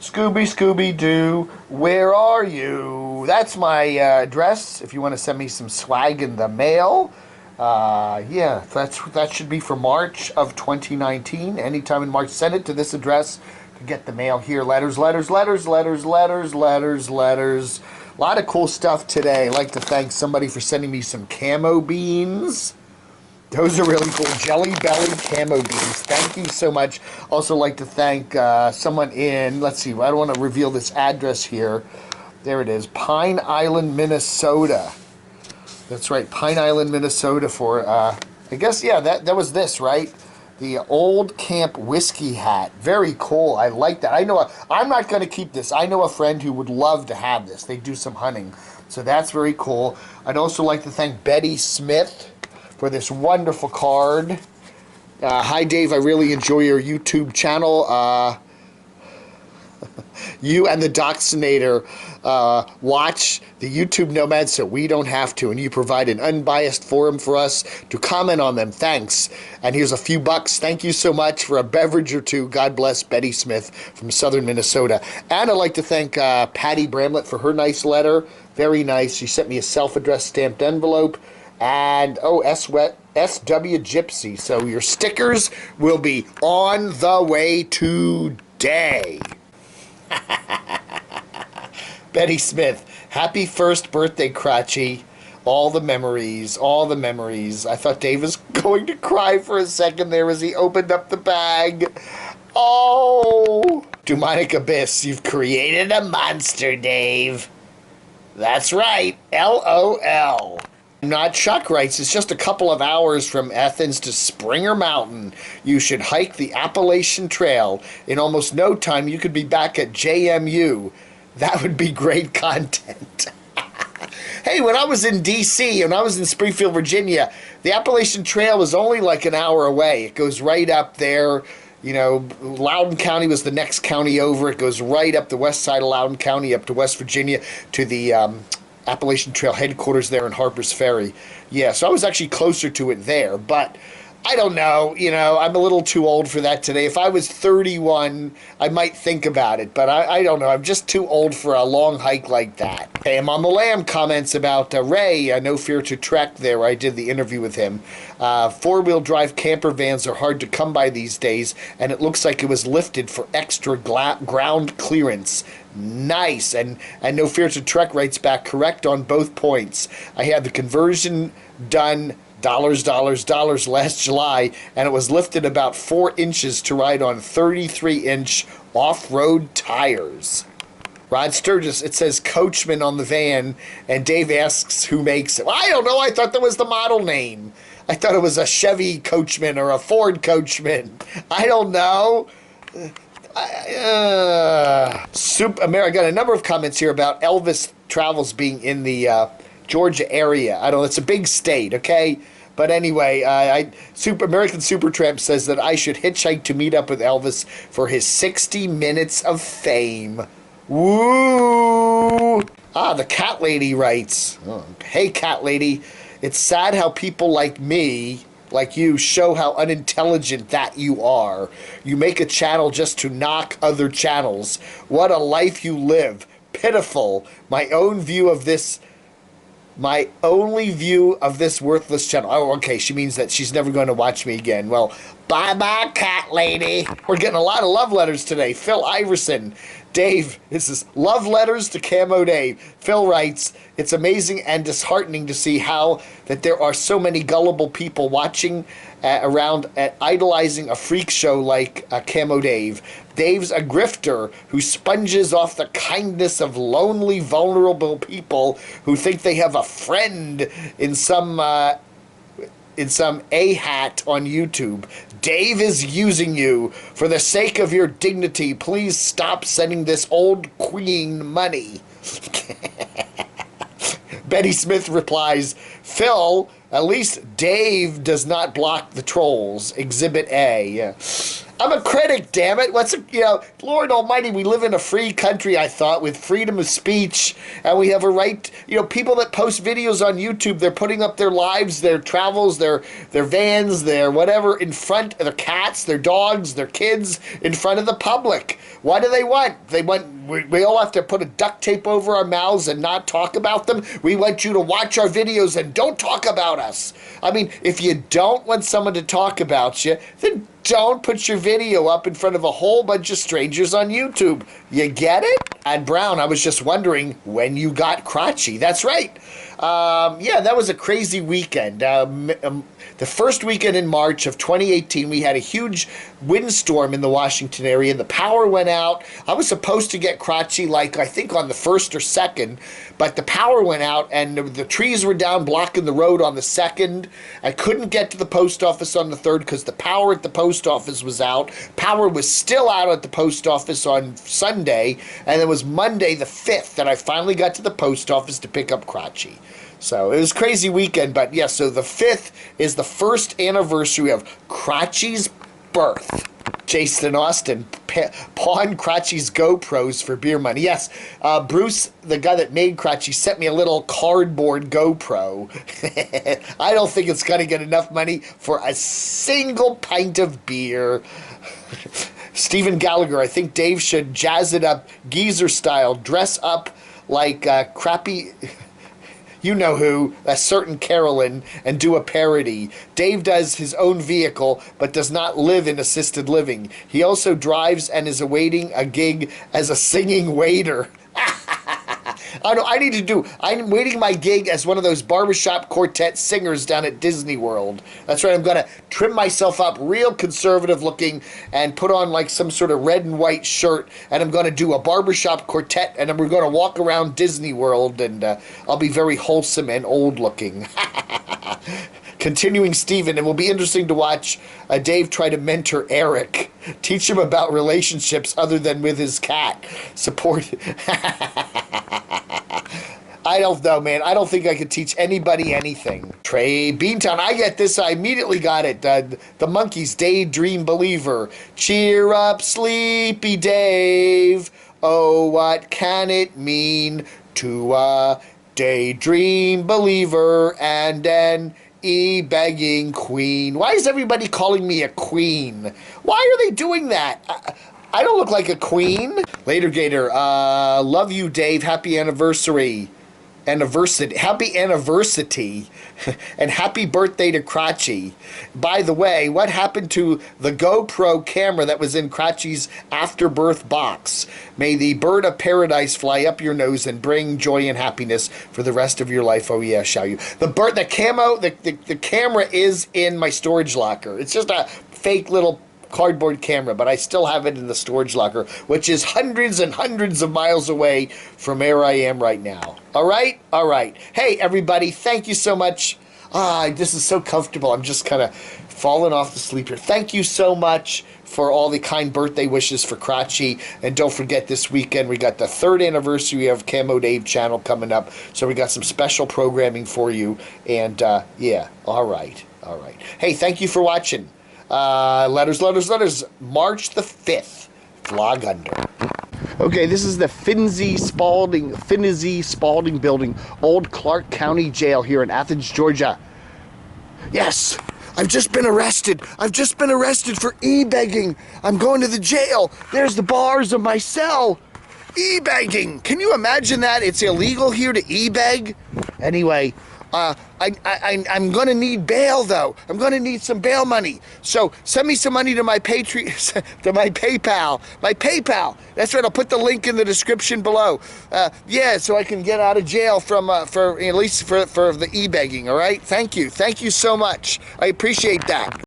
Scooby-Doo, where are you? That's my address if you want to send me some swag in the mail. Yeah, that should be for March of 2019. Anytime in March, send it to this address to get the mail here. Letters. A lot of cool stuff today. I'd like to thank somebody for sending me some camo beans. Those are really cool. Jelly Belly camo beans. Thank you so much. Also like to thank someone in, let's see, I don't want to reveal this address here. There it is. Pine Island, Minnesota. That's right. Pine Island, Minnesota for, I guess, yeah, that was this, right? The old camp whiskey hat. Very cool. I like that. I'm not going to keep this. I know a friend who would love to have this. They do some hunting. So that's very cool. I'd also like to thank Betty Smith for this wonderful card. Hi, Dave. I really enjoy your YouTube channel. You and the Doxinator watch the YouTube Nomads so we don't have to, and you provide an unbiased forum for us to comment on them. Thanks. And here's a few bucks. Thank you so much for a beverage or two. God bless Betty Smith from southern Minnesota. And I'd like to thank Patty Bramlett for her nice letter. Very nice. She sent me a self-addressed stamped envelope. And, SW Gypsy. So your stickers will be on the way today. Betty Smith, happy first birthday, Crotchy. All the memories. I thought Dave was going to cry for a second there as he opened up the bag. Oh! Demonic Abyss, you've created a monster, Dave. That's right. LOL. Not Chuck writes, it's just a couple of hours from Athens to Springer Mountain. You should hike the Appalachian Trail. In almost no time, you could be back at JMU. That would be great content. Hey, when I was in D.C., when I was in Springfield, Virginia, the Appalachian Trail was only like an hour away. It goes right up there. You know, Loudoun County was the next county over. It goes right up the west side of Loudoun County up to West Virginia to the Appalachian Trail headquarters there in Harper's Ferry. Yeah, so I was actually closer to it there, but I don't know, I'm a little too old for that today. If I was 31, I might think about it, but I don't know. I'm just too old for a long hike like that. Hey, I'm on the Lamb comments about Ray, No Fear to Trek there. I did the interview with him. Four-wheel drive camper vans are hard to come by these days, and it looks like it was lifted for extra ground clearance. Nice. And No Fear to Trek writes back, correct on both points. I had the conversion done dollars last July, and it was lifted about 4 inches to ride on 33-inch off-road tires. Rod Sturgis, it says Coachman on the van, and Dave asks who makes it. Well, I don't know. I thought that was the model name. I thought it was a Chevy Coachman or a Ford Coachman. I don't know. I got a number of comments here about Elvis Travels being in the Georgia area. I don't know. It's a big state, okay? But anyway, American Supertramp says that I should hitchhike to meet up with Elvis for his 60 minutes of fame. Woo! The Cat Lady writes, hey, Cat Lady, it's sad how people like me, like you, show how unintelligent that you are. You make a channel just to knock other channels. What a life you live. Pitiful. My only view of this worthless channel. Oh, okay, she means that she's never going to watch me again. Well, bye-bye, Cat Lady. We're getting a lot of love letters today. Phil Iverson. Dave, this is love letters to Camo Dave. Phil writes, it's amazing and disheartening to see how that there are so many gullible people watching around idolizing a freak show like Camo Dave. Dave's a grifter who sponges off the kindness of lonely, vulnerable people who think they have a friend in some A-hat on YouTube. Dave is using you. For the sake of your dignity, please stop sending this old queen money. Betty Smith replies, Phil, at least Dave does not block the trolls. Exhibit A. I'm a critic, damn it. Lord Almighty, we live in a free country, I thought, with freedom of speech, and we have a right, people that post videos on YouTube, they're putting up their lives, their travels, their vans, their whatever, in front of their cats, their dogs, their kids, in front of the public. What do they want? We all have to put a duct tape over our mouths and not talk about them? We want you to watch our videos and don't talk about us. I mean, if you don't want someone to talk about you, then don't put your video up in front of a whole bunch of strangers on YouTube. You get it? And Brown, I was just wondering when you got crotchy. That's right. Yeah, that was a crazy weekend. The first weekend in March of 2018, we had a huge windstorm in the Washington area, and the power went out. I was supposed to get crotchy, I think on the 1st or 2nd, but the power went out, and the trees were down blocking the road on the 2nd. I couldn't get to the post office on the 3rd because the power at the post office was out. Power was still out at the post office on Sunday, and it was Monday the 5th that I finally got to the post office to pick up crotchy. So it was a crazy weekend, but yeah, so the 5th is the first anniversary of Crotchy's birth. Jason Austin pawned Crotchy's GoPros for beer money. Yes, Bruce, the guy that made Crotchy, sent me a little cardboard GoPro. I don't think it's going to get enough money for a single pint of beer. Stephen Gallagher, I think Dave should jazz it up, geezer style, dress up like crappy... You know who, a certain Carolyn, and do a parody. Dave does his own vehicle, but does not live in assisted living. He also drives and is awaiting a gig as a singing waiter. I'm waiting my gig as one of those barbershop quartet singers down at Disney World. That's right, I'm going to trim myself up real conservative looking and put on some sort of red and white shirt, and I'm going to do a barbershop quartet, and we're going to walk around Disney World, and I'll be very wholesome and old looking. Continuing Stephen, it will be interesting to watch Dave try to mentor Eric. Teach him about relationships other than with his cat. Support... I don't know, man. I don't think I could teach anybody anything. Trey Beantown, I get this. I immediately got it. The Monkees, Daydream Believer. Cheer up, sleepy Dave. Oh, what can it mean to a daydream believer and an Ebegging queen? Why is everybody calling me a queen? Why are they doing that? I don't look like a queen. Later, Gator. Love you, Dave. Happy anniversary. Happy anniversary. And happy birthday to Crotchy. By the way, what happened to the GoPro camera that was in Crotchy's afterbirth box? May the bird of paradise fly up your nose and bring joy and happiness for the rest of your life. Oh yeah, shall you? The camera is in my storage locker. It's just a fake little cardboard camera, but I still have it in the storage locker, which is hundreds and hundreds of miles away from where I am right now. All right? All right. Hey, everybody, thank you so much. This is so comfortable. I'm just kind of falling off to sleep here. Thank you so much for all the kind birthday wishes for Crotchy. And don't forget, this weekend we got the 3rd anniversary of Camo Dave channel coming up, so we got some special programming for you. And yeah, all right. All right. Hey, thank you for watching. Letters. March the 5th. Vlog under. Okay, this is the Finney Spalding building, Old Clark County Jail here in Athens, Georgia. Yes, I've just been arrested. I've just been arrested for e-begging. I'm going to the jail. There's the bars of my cell. E-begging. Can you imagine that? It's illegal here to e-beg. Anyway, I'm going to need bail, though. I'm going to need some bail money. So send me some money to my to my PayPal. My PayPal. That's right. I'll put the link in the description below. Yeah, so I can get out of jail from for at least for the e-begging. All right. Thank you. Thank you so much. I appreciate that.